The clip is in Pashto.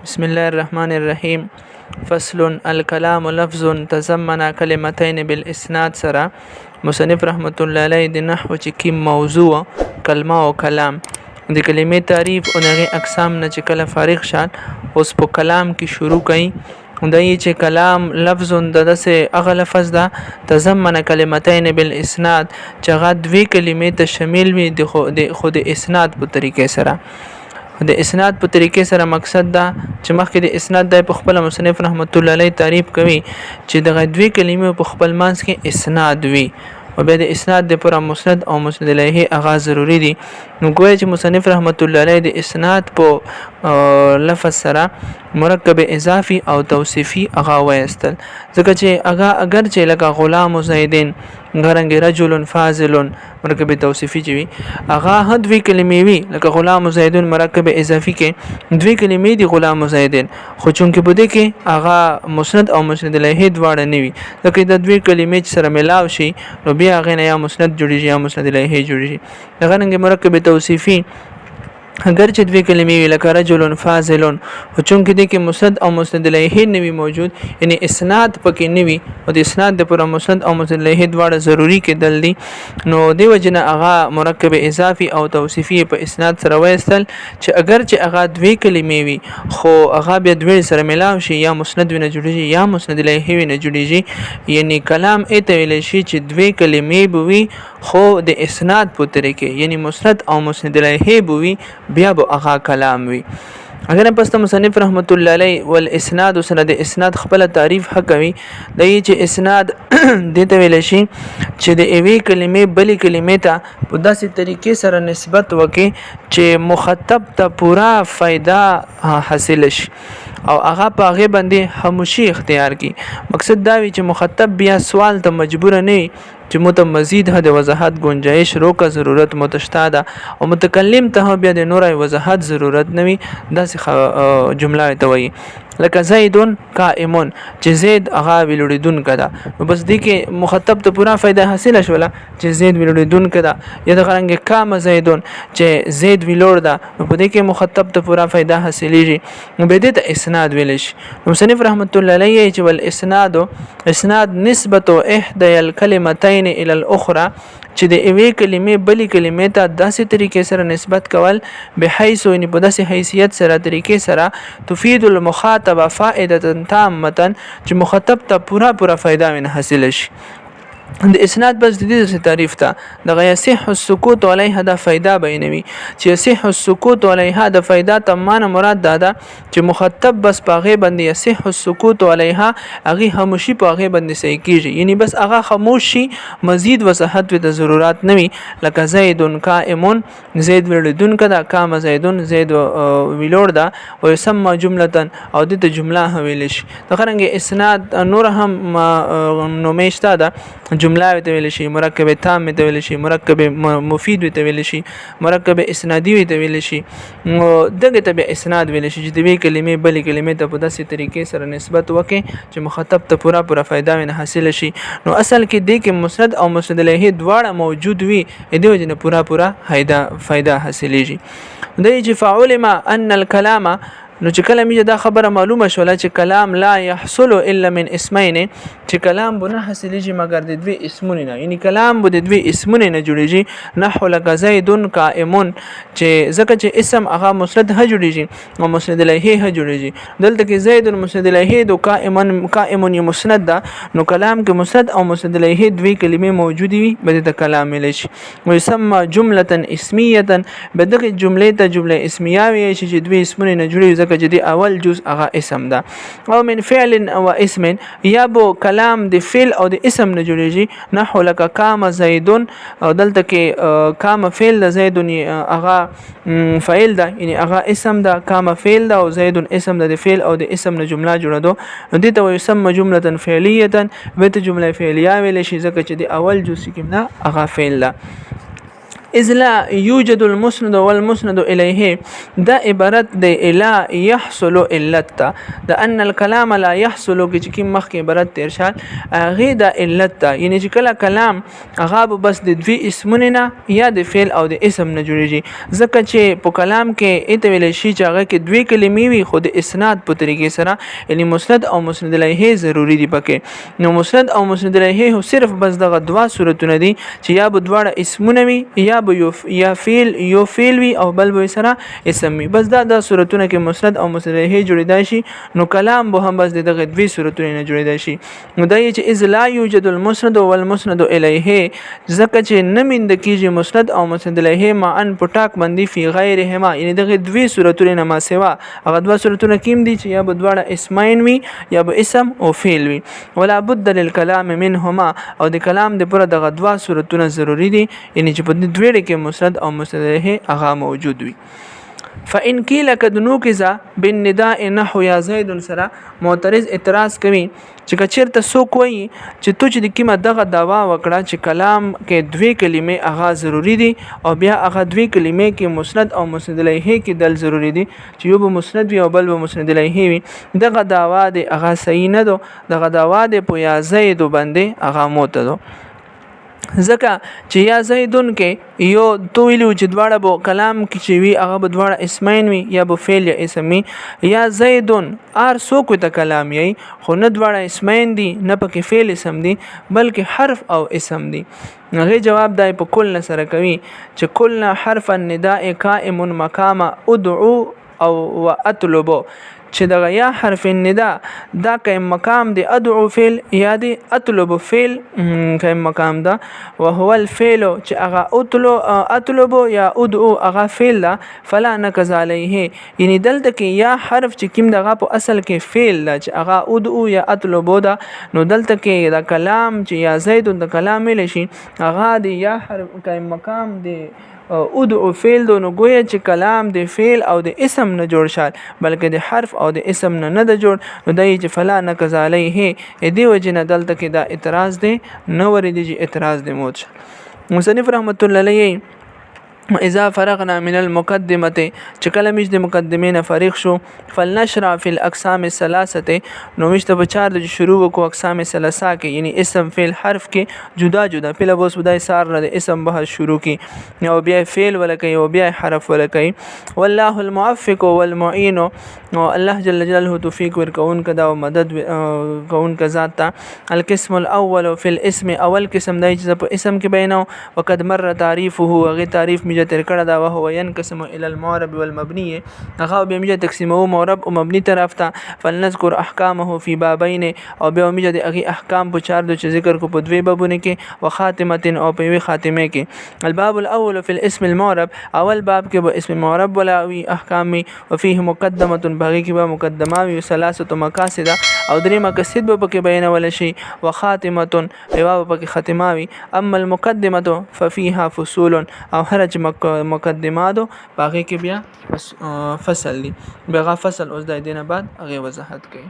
بسم الله الرحمن الرحیم. فصل الکلام لفظ تضمن کلمتین بالاسناد سره مصنف رحمت الله علیه د نحو چې کی موضوع کلمه او کلام د کلمې تعریف او دغه اقسام نه چې کله فارغ شان اوس په کلام کې شروع کړي دای چې کلام لفظ دسه اغه لفظ ده تضمن کلمتین بالاسناد چې غا دوی کلمې ته شامل وي د خود اسناد په طریقې سره د اسناد په طریقې سره مقصد دا چې مخکې د اسناد د خپل مصنف رحمت الله علیه تعریف کوي چې د غدوی کلمې په خپل مانس کې اسناد وي او بیا د اسناد د پر مسند او مسند الیه هغه ضروری دي. نو ګویا چې مصنف رحمت الله علیه د اسناد په لفظ سره مرکب اضافي او توصیفي هغه وایستل ځکه چې هغه اگر چې لکه غلام زیدین غرنګ رجل فاضل مرکب توصیفي چوي هغه دوی کلمې وي لکه غلام زیدون مرکب اضافي کې دوی کلمې دي غلام زیدین خو چونکې بده کې هغه مسند او مسند الیه دواړه نه وي لکه د دوی کلمې سره ملاو شي نو بیا هغه نه یا مسند جوړیږي یا مسند الیه جوړیږي هغه رنګ مرکب توصیفي اگر چې دوی کلمې وی لکه رجل فاضل او چونکې د کې مسند او مسند الیه نه وي موجود یعنی اسناد پکې نه وي او د اسناد د پر مسند او مسند الیه دواړه ضروری کې دل دي نو دی وجنه هغه مرکب اضافي او توصیفي په اسناد سره وایستل چې اگر چې هغه دوی کلمې وي خو هغه بیا دوی سره ملاو شي یا مسند ونه جوړیږي یا مسند الیه ونه جوړیږي یعنی کلام ایت ویل شي چې دوی کلمې بوي خو د اسناد په طریقې یعنی مسند او مسند الیه بوي بیا به هغه کلام وي. اگر پس مصنف رحمت الله علیه والاسناد سند اسناد خپل تعریف حقوي دای چې اسناد دته ویل شي چې د ایوی کلمې بلی کلمې ته په داسې طریقې سره نسبت وکي چې مخاطب ته پورا فائدہ حاصل شي او هغه په هغه باندې خاموشي اختیار کی. مقصد دا وی چې مخاطب بیا سوال ته مجبور نه چې مت مزید حد وضاحت گنجائش روکه ضرورت متشتا ده او متکلم ته بیا د نورای وضاحت ضرورت نوي داسې جمله ته وایي لکه زیدون قائمون چې زید هغه ویلوړیدون کده نو بس دې کې مخاطب ته پورا فائدہ حاصله شوله چې زید ویلوړیدون کده یا د غرنګ کام زیدون چې زید ویلوړ ده نو په دې کې مخاطب ته پورا فائدہ حاصلېږي نو به دې ته اسناد ویل شي. مصنف رحمت الله علیه چې ول اسناد نسبت احدى الكلمتين الى الاخرى چې د ایوی کلمې بلی کلمې ته داسې طریقې سره نسبت کول بحيث ان په داسې حیثیت سره طریقې سره تفید المخاطب فائده تامه چې مخاطب ته پورا فائدہ من حاصل شي. د اسناد بس د دې تعریف ته د غیصح السکوت علیها د فائدہ بینوي چې یصح السکوت علیها د فائدہ تمانه مراد ده چې مخاطب بس پاغه باندې یصح السکوت علیها هغه خاموشي پاغه باندې صحیح کیږي یعنی بس هغه خاموشي مزید وضاحت د ضرورت نوي لکه زیدون قائمون زید ویلدون کدا قام زیدون زید ویلور ده او يسمى جمله او د جمله ویل شي. د خرنګ اسناد نور هم نومېشته ده جمله ته ویل شي مرکب تام ته ویل شي مرکب مفید ته ویل شي مرکب اسنادي ته ویل شي دغه ته به اسناد ویل شي چې د وی کلمې بلې کلمې ته په داسې طریقې سره نسبت وکړي چې مخاطب ته پورا فائدہ ونه حاصل شي. نو اصل کې د کې مسند او مسند الیه دواړه موجود وي د دې وجنه پورا فائدہ حاصلېږي. د چې فعلم ان الكلام نو چې کله میجه دا خبره معلومه شوله چې کلام لا يحصل الا من اسمين چې کلام بونه حاصلېږي مګر د دوی اسمونه نه یعنی کلام به د دوی اسمونه نه جوړیږي نحو لک زیدون قائمون چې ځکه چې اسم هغه مسند ه جوړیږي او مسند الیه ه جوړیږي دلته کې زیدون مسند الیه دو قائمون مسند ده نو کلام کې مسند او مسند الیه دوی کلمې موجود وي به د کلام مل شي ويسمى جمله اسميه بدغه جمله ته جمله اسمیه وي چې دوی اسمونه نه جوړیږي چې دی اول جزء هغه اسم ده او من فعل او اسم یا بو کلام د فعل او د اسم نه جوړیږي نحو لک قام زیدون او دلته کې قام فعل د زیدون هغه فعل ده یعنی هغه اسم ده قام فعل ده او زیدون اسم ده د فعل او د اسم نه جمله جوړدو نو دې ته يسمى جمله فعليه به ته جمله فعلیه ویل شي ځکه چې د اول جزء کې نه هغه فعل ده. اذ لا يوجد المسند والمسند الیه دا عبارت د الا يحصل علت د ان الكلام لا يحصل کی مخ کې عبارت تیر شال هغه د علت یعنی چې کله کلام هغه بس د دوی اسمونه نه یا د فعل او د اسم نه جوړیږي ځکه چې په کلام کې ایت ویل شي چې هغه کې دوی کلمې وي خو د اسناد په طریقې سره یعنی مسند او مسند الیه ضروری دي پکې نو مسند او مسند الیه صرف بس دغه دوا صورتونه دي چې یا به دواړه اسمونه وي یا به یا یو فعل وي او بل به سره اسم وي بس دا صورتونه کې مسند او مسند الیه جوړیدای شي نو کلام به هم بس دغه دوی صورتونه نه جوړیدای شي نو دا چې اذ لا یوجد المسند والمسند الیه ځکه چې نه میند کیږي مسند او مسند الیه ما ان پټاک باندې فی غیرهما یعنی دغه دوی صورتونه نه ما سوا هغه دوه صورتونه کیم دي چې یا به دواړه اسمین وي یا به اسم او فعل وي ولا بد للكلام منهما او د کلام د پر دغه دوه صورتونه ضروری دي یعنی چې په دې دوه کې مسند او مسند الیه هغه موجود وي فإن قيل قد نوكز بالنداء نحو يا زيد سره معترض اعتراض کوي چې کچیرته څوک وایي چې تو چې د کیمه دغه داوا وکړه چې کلام کې دوی کلمې هغه ضروری دي او بیا هغه دوی کلمې کې مسند او مسند الیه کې دل ضروری دي چې یو به مسند وي او بل به مسند الیه وي دغه داوا د هغه صحیح نه دو دغه داوا د پویا زید باندې هغه موته دو ځکه چې یا زیدون کې یو تو ویلو چې دواړه بو کلام کې چې وی هغه دواړه اسمین وي یا بو فعل یا اسم یا زیدون ار سو کو ته کلام یي خو نه دواړه اسمین دي نه پکې فعل اسم دي بلکې حرف او اسم دي هغه جواب دای په کل سره کوي چې کل حرف النداء قائم مقام ادعو او واطلب چې دغه یا حرف النداء دا قائم مقام دی ادعو فعل یا دی اطلب فعل قائم مقام دا وهو الفعل چې هغه اطلب یا ادعو هغه فعل دا فلا نکز علیه یعنی دلته کې یا حرف چې کوم دغه په اصل کې فعل دا چې هغه ادعو یا اطلب دا نو دلته کې دا کلام چې یا زید د کلام لشي هغه دی یا حرف قائم مقام دی ادعو فعل دو نو گویا چې کلام د فعل او د اسم نه جوړ شال بلکې د حرف او د اسم نه د جوړ نو دای چې فلا نکز علیه دی وجنه دلته کې دا اعتراض دی نو ور دي چې اعتراض دی موت مصنف رحمت الله علیه اذا فرغنا من المقدمه چې کله مش د مقدمه نه فارغ شو فلنشرع في الاقسام الثلاثه نو مش ته چار د شروع کو اقسام ثلاثه کې یعنی اسم فعل حرف کې جدا جدا په لبوس بدای سار نه اسم به شروع کې او بیا فعل ولکې او بیا حرف ولکې والله الموفق والمعين او الله جل جلاله توفیق ورکون کدا او مدد کون کا ذات القسم الاول في الاسم اول قسم دای چې په اسم کې بینو وقد مر تعریفه او غی تعریف تر کړه دا وهو ينقسم الى المعرب والمبني هغه به موږ تقسیمو معرب او مبني طرف ته فلنذكر احکامه في بابين او به موږ د هغه احکام په چار د ذکر کو په دوی بابونه کې وخاتمه او په وی خاتمه کې الباب الاول في الاسم المعرب اول باب کې به اسم معرب ولا وی احکام وفيه مقدمه باقي کې به مقدمه وی ثلاثه مقاصد او درې مقاصد به کې بیان ولا شي وخاتمه او په ختمه وی اما المقدمه ففيها فصول او هرج مقدماتو باقي کې بیا فصل دي بغا فصل اوس د دینه بعد هغه وضاحت کوي